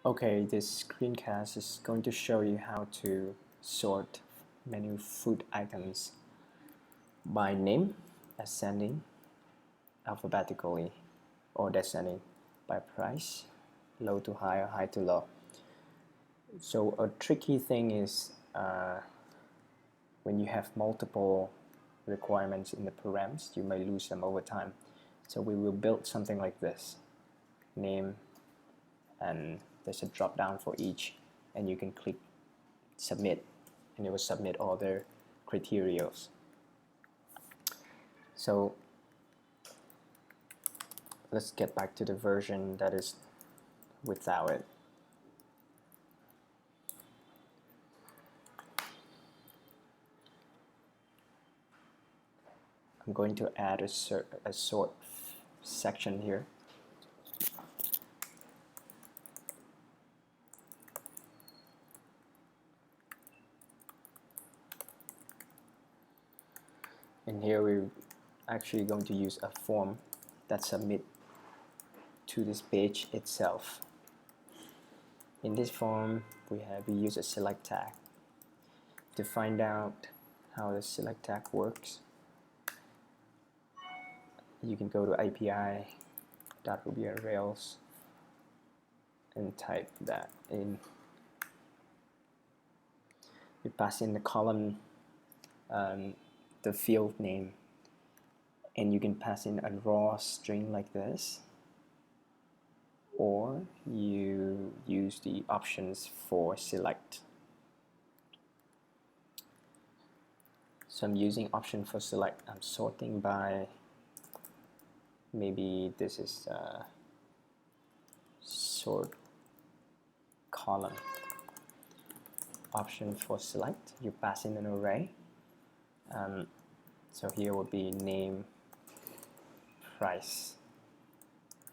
Okay, this screencast is going to show you how to sort menu food items by name, ascending alphabetically, or descending by price, low to high or high to low. So a tricky thing is when you have multiple requirements in the params, you may lose them over time. So we will build something like this: name, and there's a drop down for each, and you can click submit, and it will submit all the criteria. So let's get back to the version that is without it. I'm going to add a sort section here. And here we're actually going to use a form that submit to this page itself. In this form, we use a select tag. To find out how the select tag works, you can go to api.ruby-on-rails and type that in. You pass in the column, the field name, and you can pass in a raw string like this, or you use the options for select. So I'm using option for select. I'm sorting by, maybe this is sort column. Option for select, you pass in an array. So here would be name, price,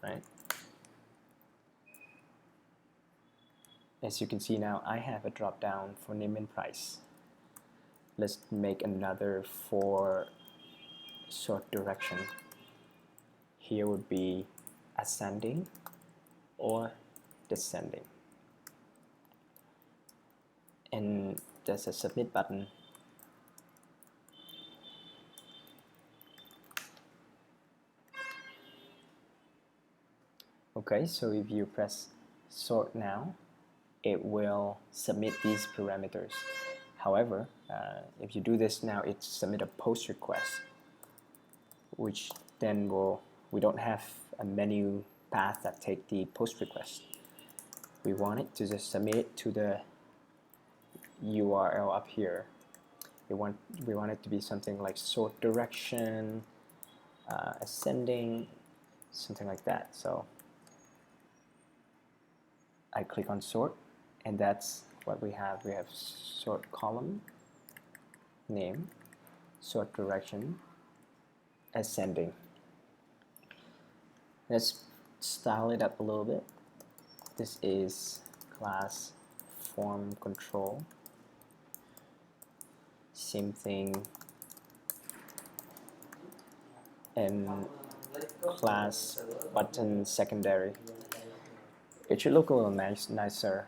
right? As you can see now, I have a drop down for name and price. Let's make another for sort direction. Here would be ascending or descending. And there's a submit button. Okay, so if you press sort now, it will submit these parameters. However, if you do this now, it submit a post request, which then we don't have a menu path that take the post request. We want it to just submit it to the URL up here. We want it to be something like sort direction, ascending, something like that. So I click on sort, and that's what we have. We have sort column, name, sort direction, ascending. Let's style it up a little bit. This is class form control. Same thing, and class button secondary. It should look a little nicer.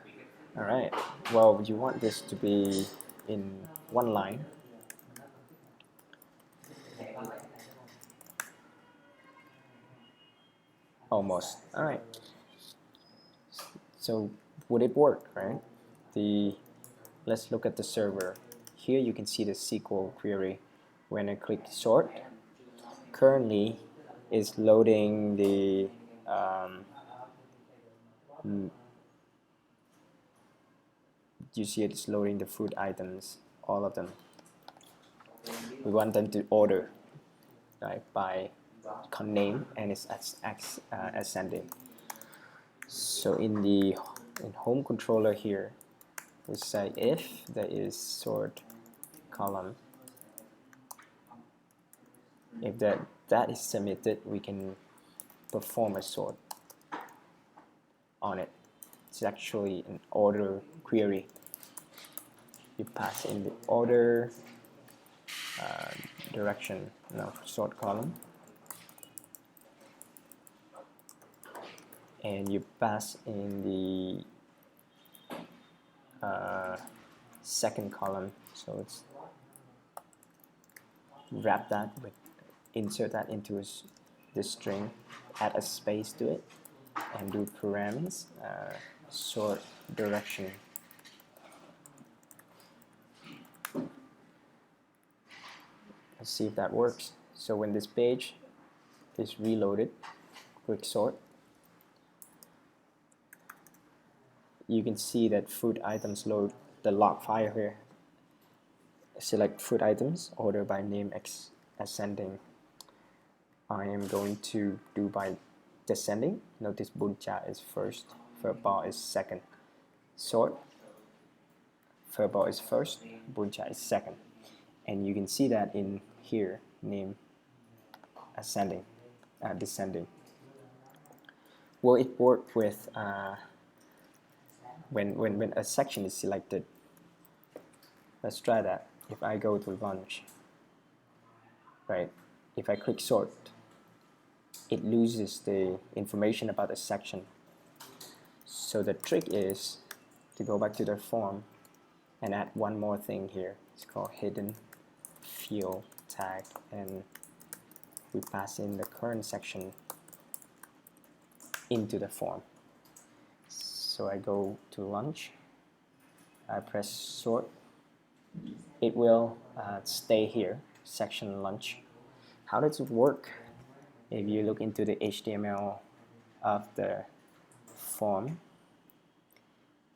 Alright, well, you want this to be in one line. Almost. Alright. So would it work, right? Let's look at the server. Here you can see the SQL query. When I click sort, currently is loading the you see it's loading the food items, all of them. We want them to order, right, by name, and it's ascending. So in home controller here, we say if there is sort column, if that is submitted, we can perform a sort on it. It's actually an order query. You pass in the order direction, sort column, and you pass in the second column. So let's wrap that with, insert that into the string, add a space to it, and do params, sort direction. Let's see if that works. So when this page is reloaded, click sort, you can see that food items load the log file here. Select food items, order by name ascending. I am going to do by descending. Notice buncha is first, furball is second. Sort, furball is first, buncha is second. And you can see that in here, name ascending, descending. Will it work with when a section is selected? Let's try that. If I go to lunch, right? If I click sort, it loses the information about the section. So the trick is to go back to the form and add one more thing here. It's called hidden field tag, and we pass in the current section into the form. So I go to lunch, I press sort, it will stay here, section lunch. How does it work? If you look into the HTML of the form,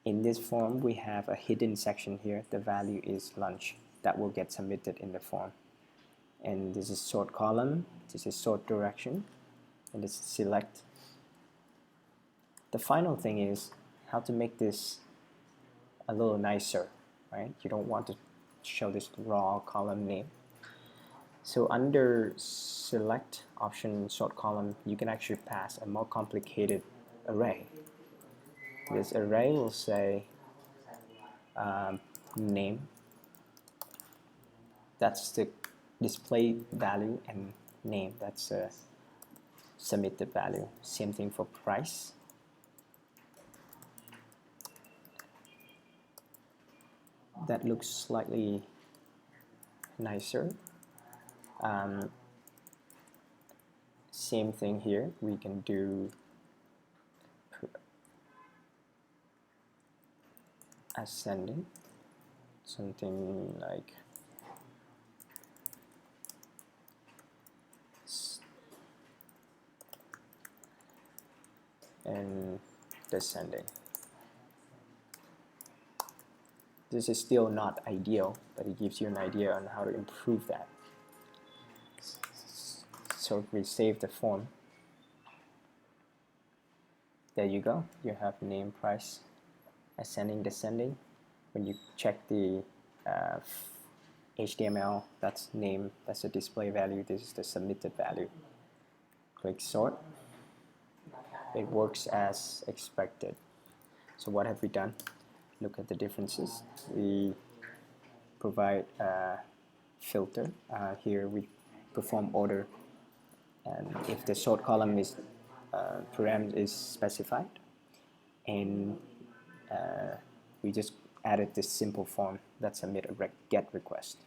in this form we have a hidden section here. The value is lunch. That will get submitted in the form. And this is sort column, this is sort direction, and this is select. The final thing is how to make this a little nicer, right? You don't want to show this raw column name. So under select option sort column, you can actually pass a more complicated array. This array will say name, that's the display value, and name, that's a submitted value. Same thing for price. That looks slightly nicer. Same thing here, we can do ascending, something like and descending. This is still not ideal, but it gives you an idea on how to improve that. So if we save the form, there you go. You have name, price, ascending, descending. When you check the HTML, that's name, that's the display value, this is the submitted value. Click sort. It works as expected. So what have we done? Look at the differences. We provide a filter. Here we perform order, and if the sort column is param is specified, and we just added this simple form that submit a get request.